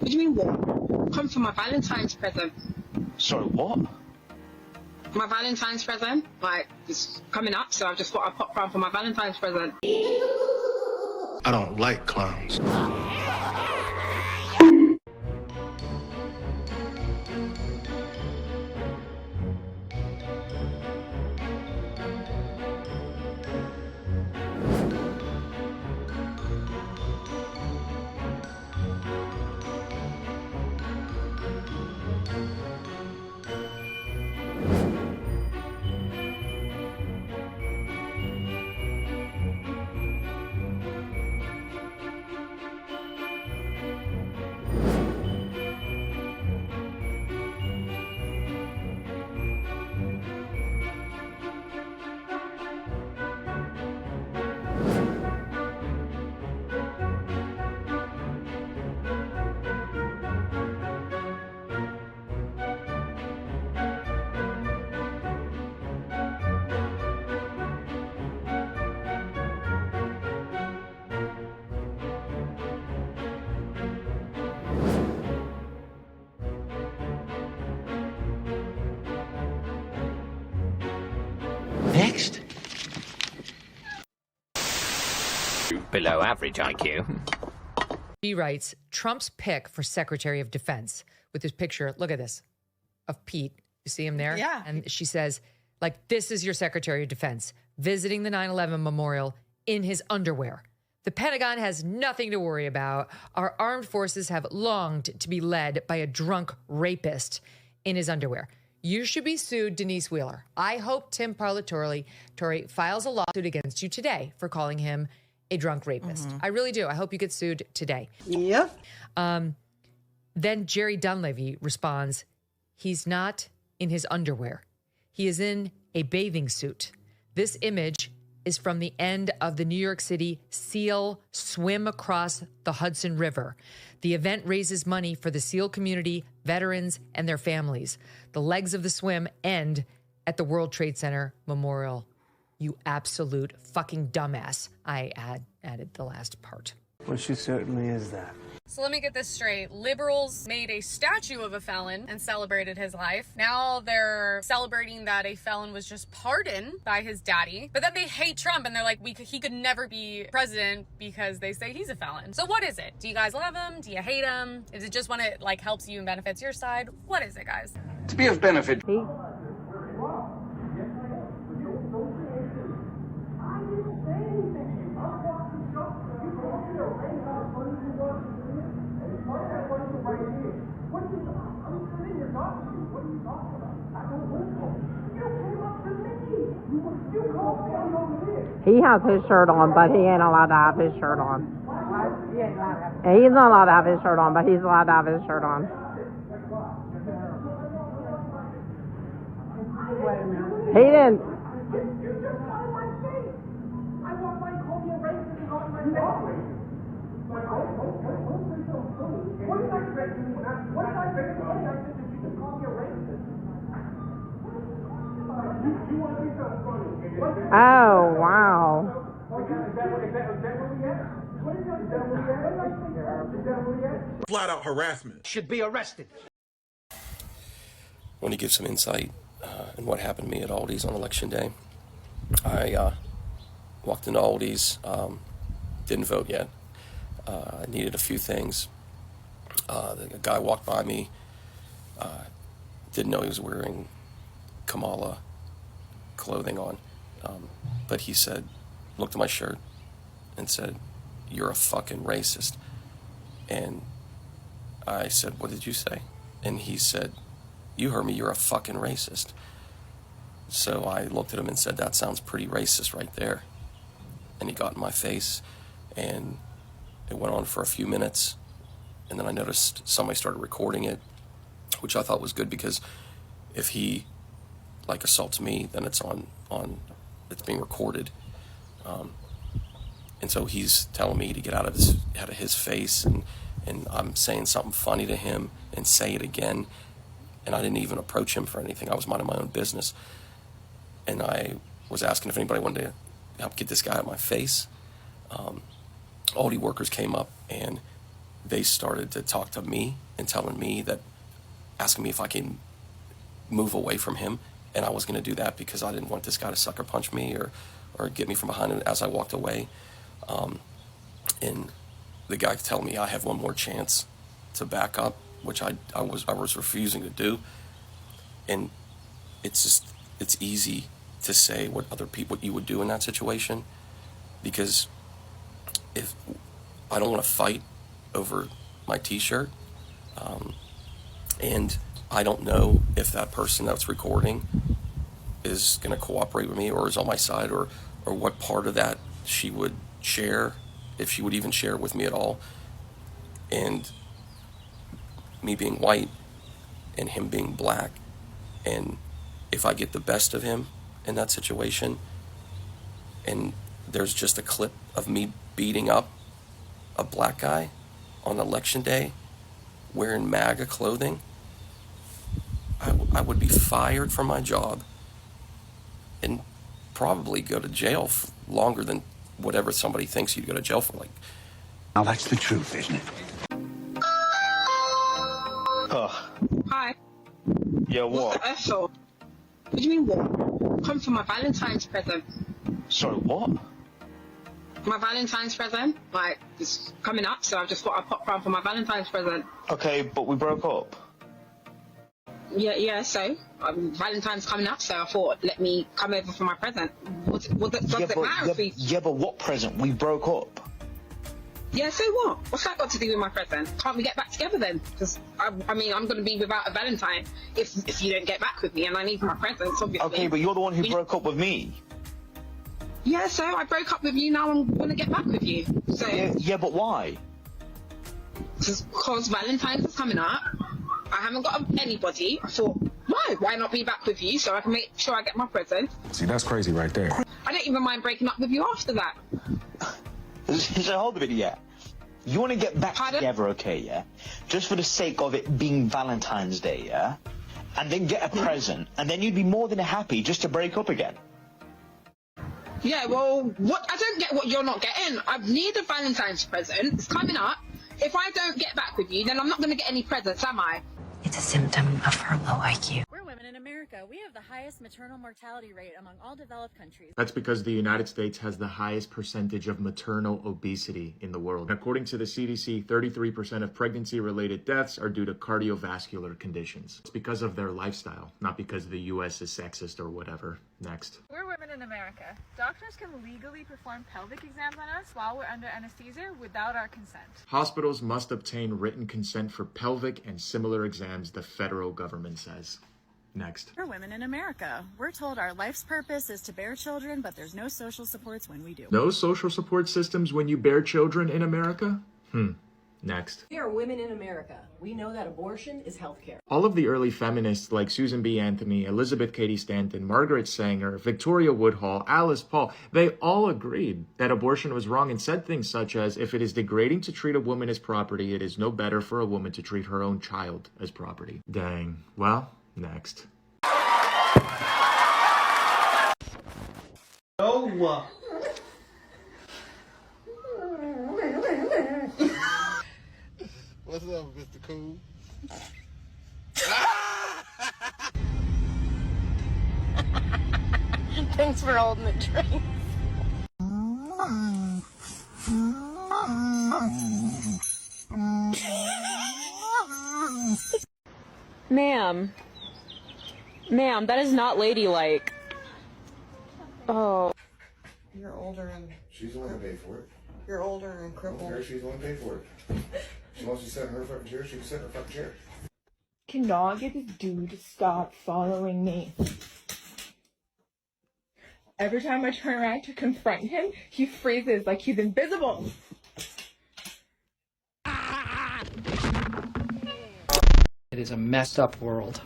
What do you mean what? Come for my Valentine's present. Sorry, what? My Valentine's present, like, it's coming up, so I've just thought I'd pop round for my Valentine's present. I don't like clowns. Next. Below average IQ. She writes, Trump's pick for Secretary of Defense with his picture, look at this, of Pete. You see him there? Yeah. And she says, like, this is your Secretary of Defense visiting the 9/11 memorial in his underwear. The Pentagon has nothing to worry about. Our armed forces have longed to be led by a drunk rapist in his underwear. You should be sued, Denise Wheeler. I hope Tim Parlatore files a lawsuit against you today for calling him a drunk rapist. I really do. I hope you get sued today. Yep. Then Jerry Dunleavy responds, he's not in his underwear. He is in a bathing suit. This image is from the end of the New York City SEAL swim across the Hudson River. The event raises money for the SEAL community, veterans, and their families. The legs of the swim end at the World Trade Center Memorial. You absolute fucking dumbass. I added the last part. Well, she certainly is that. So let me get this straight. Liberals made a statue of a felon and celebrated his life. Now they're celebrating that a felon was just pardoned by his daddy. But then they hate Trump and they're like, he could never be president because they say he's a felon. So what is it? Do you guys love him? Do you hate him? Is it just when it like helps you and benefits your side? What is it, guys? To be of benefit. He has his shirt on, but he ain't allowed to have his shirt on. He's not allowed to have his shirt on, but he's allowed to have his shirt on. He didn't. Oh, wow. Flat out harassment. Should be arrested. I want to give some insight in what happened to me at Aldi's on Election Day. I walked into Aldi's, didn't vote yet. I needed a few things. The guy walked by me, didn't know he was wearing Kamala clothing on, but he said, looked at my shirt and said, "You're a fucking racist." And I said, "What did you say?" And he said, "You heard me, you're a fucking racist." So I looked at him and said, "That sounds pretty racist right there." And he got in my face, and it went on for a few minutes, and then I noticed somebody started recording it, which I thought was good, because if he like assaults me, then it's it's being recorded. And so he's telling me to get out of his face, and I'm saying something funny to him and say it again, and I didn't even approach him for anything. I was minding my own business, and I was asking if anybody wanted to help get this guy out of my face. Aldi workers came up and they started to talk to me and telling me that, asking me if I can move away from him, and I was going to do that because I didn't want this guy to sucker punch me or get me from behind him as I walked away. And the guy telling me I have one more chance to back up, which I was refusing to do. And it's easy to say what you would do in that situation, because if I don't want to fight over my t-shirt, and I don't know if that person that's recording is going to cooperate with me or is on my side, or what part of that she would share, if she would even share with me at all. And me being white and him being black, and if I get the best of him in that situation, and there's just a clip of me beating up a black guy on election day wearing MAGA clothing, I would be fired from my job and probably go to jail for longer than whatever somebody thinks you'd go to jail for. Like, Now that's the truth, isn't it? Hi. Yeah, What's the F for? What do you mean what? Come for my Valentine's present. Sorry, what? My Valentine's present, like, it's coming up, so I just thought I'd pop round for my Valentine's present. Okay, but we broke up. Yeah, so Valentine's coming up, so I thought, let me come over for my present. Does it matter if we... Yeah, but what present? We broke up. Yeah, so what? What's that got to do with my present? Can't we get back together then? Because, I mean, I'm going to be without a Valentine if you don't get back with me, and I need my presents, obviously. Okay, but you're the one who broke up with me. Yeah, so I broke up with you, now I'm going to get back with you. So Yeah, but why? Because Valentine's is coming up. I haven't got anybody. I thought, why not be back with you so I can make sure I get my present? See, that's crazy right there. I don't even mind breaking up with you after that. So hold a minute, yeah. You want to get back together, okay, yeah? Just for the sake of it being Valentine's Day, yeah? And then get a present, and then you'd be more than happy just to break up again. Yeah, well, what? I don't get what you're not getting. I need a Valentine's present. It's coming up. If I don't get back with you, then I'm not going to get any presents, am I? It's a symptom of her low IQ. We're women in America. We have the highest maternal mortality rate among all developed countries. That's because the United States has the highest percentage of maternal obesity in the world. According to the CDC, 33% of pregnancy-related deaths are due to cardiovascular conditions. It's because of their lifestyle, not because the U.S. is sexist or whatever. Next. We're women in America. Doctors can legally perform pelvic exams on us while we're under anesthesia without our consent. Hospitals must obtain written consent for pelvic and similar exams, the federal government says. Next. We're women in America. We're told our life's purpose is to bear children, but there's no social supports when we do. No social support systems when you bear children in America? Next. We are women in America. We know that abortion is healthcare. All of the early feminists like Susan B. Anthony, Elizabeth Cady Stanton, Margaret Sanger, Victoria Woodhull, Alice Paul, they all agreed that abortion was wrong and said things such as, if it is degrading to treat a woman as property, it is no better for a woman to treat her own child as property. Dang. Well, next. Oh. What's up, Mr. Cool? Thanks for holding the drink. Ma'am, that is not ladylike. Oh. You're older and... She's the one who paid for it. You're older and crippled. She's the one who paid for it. She wants to sit in her fucking chair, she can sit in her fucking chair. Cannot get this dude to stop following me. Every time I turn around to confront him, he freezes like he's invisible. It is a messed up world.